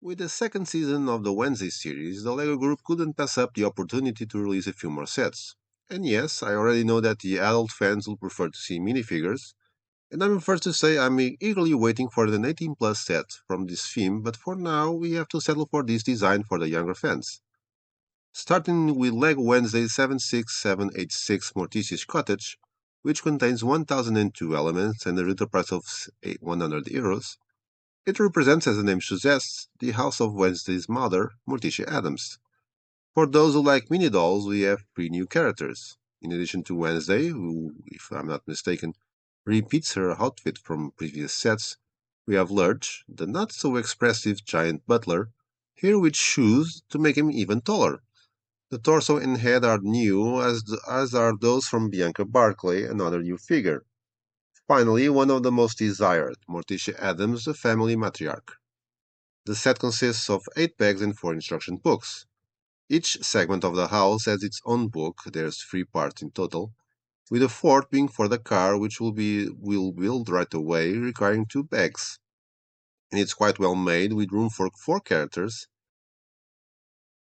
With the second season of the Wednesday series, the LEGO Group couldn't pass up the opportunity to release a few more sets. And yes, I already know that the adult fans will prefer to see minifigures, and I'm first to say I'm eagerly waiting for the 18 plus set from this theme, but for now we have to settle for this design for the younger fans. Starting with LEGO Wednesday 76786 Morticia's Cottage, which contains 1002 elements and a retail price of €100. It represents, as the name suggests, the house of Wednesday's mother, Morticia Adams. For those who like mini dolls, we have three new characters. In addition to Wednesday, who, if I'm not mistaken, repeats her outfit from previous sets, we have Lurch, the not so expressive giant butler, here with shoes to make him even taller. The torso and head are new, as are those from Bianca Barclay, another new figure. Finally, one of the most desired, Morticia Adams, the family matriarch. The set consists of 8 bags and 4 instruction books. Each segment of the house has its own book, there's 3 parts in total, with the fourth being for the car, which will build right away, requiring 2 bags. And it's quite well made, with room for 4 characters.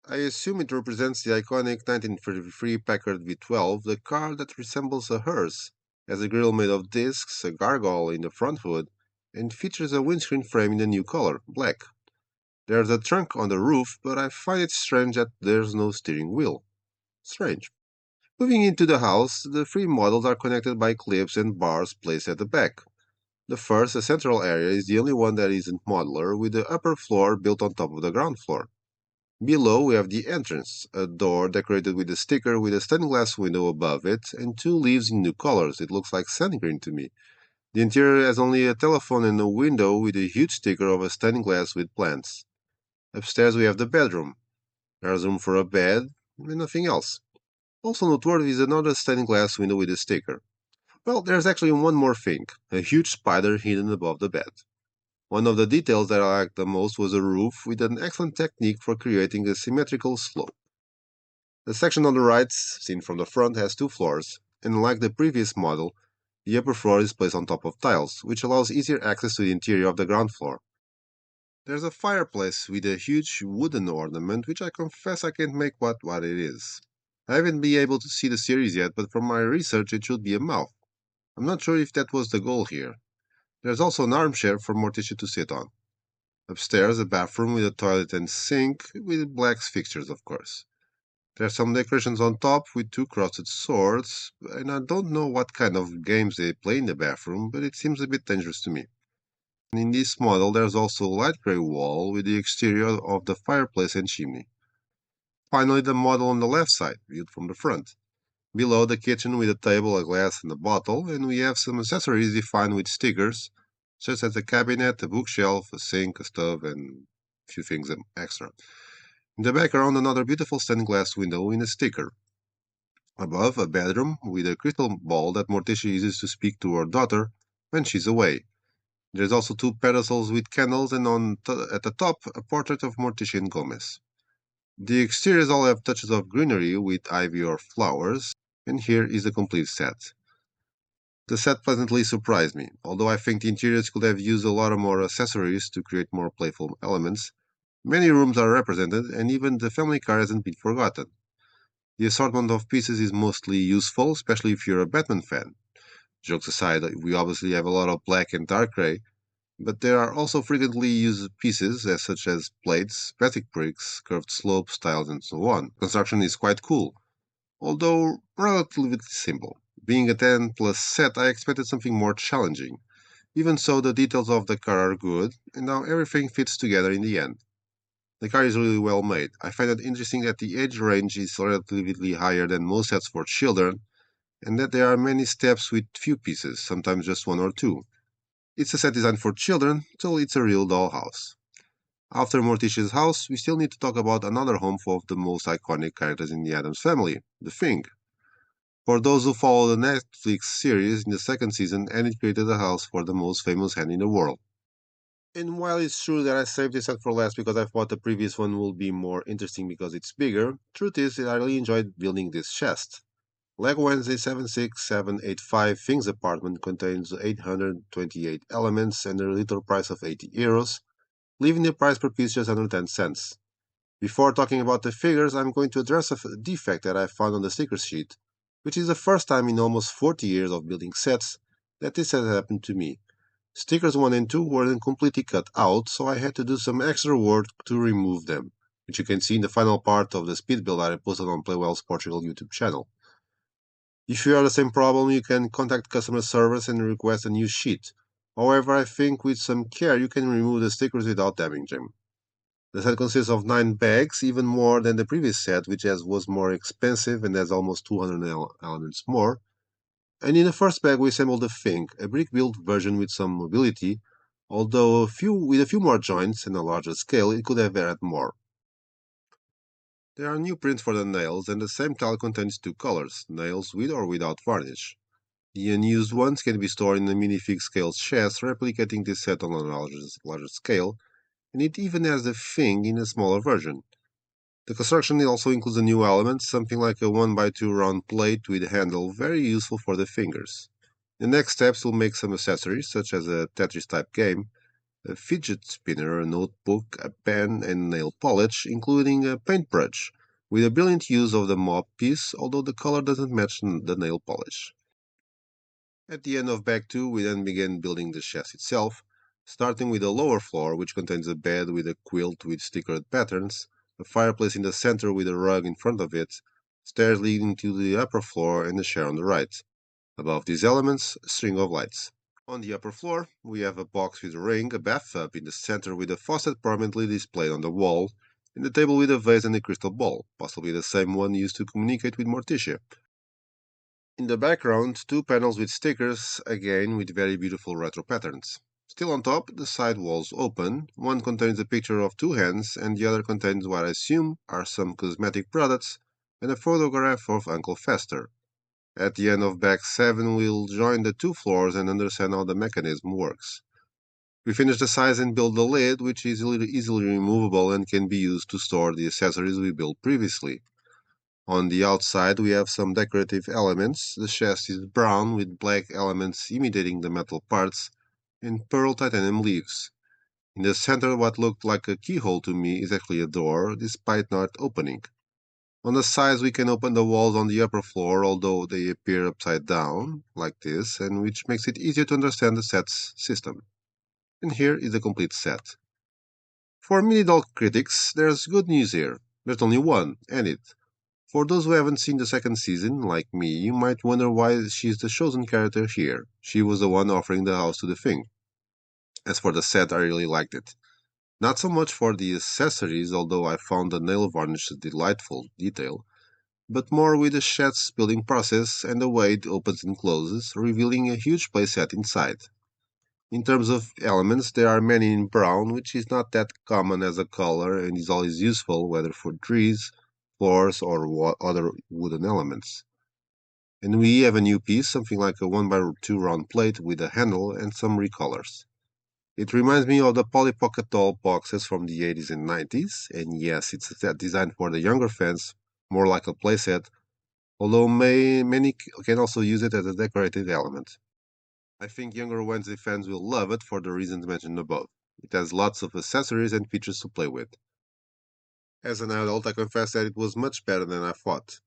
I assume it represents the iconic 1933 Packard V12, the car that resembles a hearse, has a grille made of discs, a gargoyle in the front hood, and features a windscreen frame in the new color, black. There's a trunk on the roof, but I find it strange that there's no steering wheel. Strange. Moving into the house, the three models are connected by clips and bars placed at the back. The first, a central area, is the only one that isn't modular, with the upper floor built on top of the ground floor. Below, we have the entrance, a door decorated with a sticker with a stained glass window above it, and 2 leaves in new colors. It looks like sand green to me. The interior has only a telephone and a window with a huge sticker of a stained glass with plants. Upstairs, we have the bedroom. There's room for a bed and nothing else. Also noteworthy is another stained glass window with a sticker. Well, there's actually one more thing, a huge spider hidden above the bed. One of the details that I liked the most was a roof with an excellent technique for creating a symmetrical slope. The section on the right, seen from the front, has 2 floors, and like the previous model, the upper floor is placed on top of tiles, which allows easier access to the interior of the ground floor. There's a fireplace with a huge wooden ornament, which I confess I can't make what it is. I haven't been able to see the series yet, but from my research it should be a mouth. I'm not sure if that was the goal here. There's also an armchair for Morticia to sit on. Upstairs, a bathroom with a toilet and sink, with black fixtures, of course. There's some decorations on top with 2 crossed swords, and I don't know what kind of games they play in the bathroom, but it seems a bit dangerous to me. In this model, there's also a light gray wall with the exterior of the fireplace and chimney. Finally, the model on the left side, viewed from the front. Below, the kitchen with a table, a glass, and a bottle, and we have some accessories defined with stickers, such as a cabinet, a bookshelf, a sink, a stove, and a few things extra. In the background, another beautiful stained glass window in a sticker. Above, a bedroom with a crystal ball that Morticia uses to speak to her daughter when she's away. There's also 2 pedestals with candles, and at the top, a portrait of Morticia and Gomez. The exteriors all have touches of greenery with ivy or flowers, and here is the complete set. The set pleasantly surprised me, although I think the interiors could have used a lot more accessories to create more playful elements. Many rooms are represented, and even the family car hasn't been forgotten. The assortment of pieces is mostly useful, especially if you're a Batman fan. Jokes aside, we obviously have a lot of black and dark gray, but there are also frequently used pieces such as plates, basic bricks, curved slopes, tiles, and so on. Construction is quite cool, although relatively simple. Being a 10 plus set, I expected something more challenging. Even so, the details of the car are good, and now everything fits together in the end. The car is really well made. I find it interesting that the age range is relatively higher than most sets for children, and that there are many steps with few pieces, sometimes just 1 or 2. It's a set designed for children, so it's a real dollhouse. After Morticia's house, we still need to talk about another home for the most iconic characters in the Addams family, the Thing. For those who follow the Netflix series, in the second season, Annie created a house for the most famous hand in the world. And while it's true that I saved this set for last because I thought the previous one will be more interesting because it's bigger, truth is that I really enjoyed building this chest. Lego Wednesday 76785 Things apartment contains 828 elements and a retail price of €80. leaving the price per piece just under 10 cents. Before talking about the figures, I'm going to address a defect that I found on the sticker sheet, which is the first time in almost 40 years of building sets that this has happened to me. Stickers 1 and 2 weren't completely cut out, so I had to do some extra work to remove them, which you can see in the final part of the speed build that I posted on Playwell's Portugal YouTube channel. If you have the same problem, you can contact customer service and request a new sheet. However, I think with some care you can remove the stickers without damaging them. The set consists of 9 bags, even more than the previous set, which was more expensive and has almost 200 elements more. And in the first bag we assembled the Thing, a brick-built version with some mobility, although with a few more joints and a larger scale it could have had more. There are new prints for the nails, and the same tile contains 2 colors, nails with or without varnish. The unused ones can be stored in a minifig scale chest, replicating this set on a larger scale, and it even has the Thing in a smaller version. The construction also includes a new element, something like a 1x2 round plate with a handle, very useful for the fingers. The next steps will make some accessories, such as a Tetris type game, a fidget spinner, a notebook, a pen, and nail polish, including a paintbrush, with a brilliant use of the mop piece, although the color doesn't match the nail polish. At the end of bag 2, we then begin building the chest itself, starting with the lower floor, which contains a bed with a quilt with stickered patterns, a fireplace in the center with a rug in front of it, stairs leading to the upper floor, and a chair on the right. Above these elements, a string of lights. On the upper floor, we have a box with a ring, a bathtub in the center with a faucet prominently displayed on the wall, and a table with a vase and a crystal ball, possibly the same one used to communicate with Morticia. In the background, 2 panels with stickers, again with very beautiful retro patterns. Still on top, the side walls open. One contains a picture of 2 hands, and the other contains what I assume are some cosmetic products and a photograph of Uncle Fester. At the end of bag 7, we'll join the 2 floors and understand how the mechanism works. We finish the sides and build the lid, which is easily removable and can be used to store the accessories we built previously. On the outside we have some decorative elements. The chest is brown with black elements imitating the metal parts and pearl titanium leaves. In the center what looked like a keyhole to me is actually a door, despite not opening. On the sides we can open the walls on the upper floor, although they appear upside down, like this, and which makes it easier to understand the set's system. And here is the complete set. For mini-doll critics, there's good news here. There's only one, and it. For those who haven't seen the second season, like me, you might wonder why she's the chosen character here. She was the one offering the house to the Thing. As for the set, I really liked it. Not so much for the accessories, although I found the nail varnish a delightful detail, but more with the set's building process and the way it opens and closes, revealing a huge playset inside. In terms of elements, there are many in brown, which is not that common as a color and is always useful, whether for trees, floors, or other wooden elements. And we have a new piece, something like a 1x2 round plate with a handle and some recolors. It reminds me of the Polly Pocket doll boxes from the 80s and 90s, and yes, it's a set designed for the younger fans, more like a playset, although many can also use it as a decorative element. I think younger Wednesday fans will love it for the reasons mentioned above. It has lots of accessories and features to play with. As an adult, I confess that it was much better than I thought.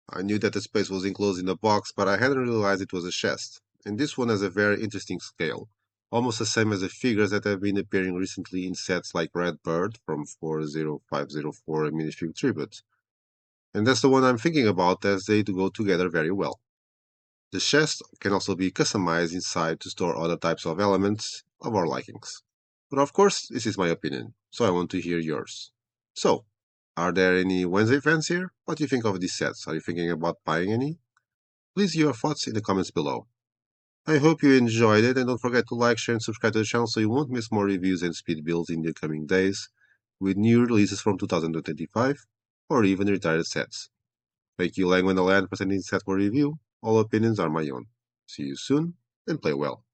I knew that the space was enclosed in a box, but I hadn't realized it was a chest. And this one has a very interesting scale, almost the same as the figures that have been appearing recently in sets like Red Bird from 40504 and Minifig Tribute. And that's the one I'm thinking about, as they do go together very well. The chest can also be customized inside to store other types of elements of our likings. But of course, this is my opinion, so I want to hear yours. So, are there any Wednesday fans here? What do you think of these sets? Are you thinking about buying any? Please give your thoughts in the comments below. I hope you enjoyed it, and don't forget to like, share, and subscribe to the channel so you won't miss more reviews and speed builds in the coming days, with new releases from 2025, or even retired sets. Thank you, Lang Land, presenting set for review. All opinions are my own. See you soon, and play well.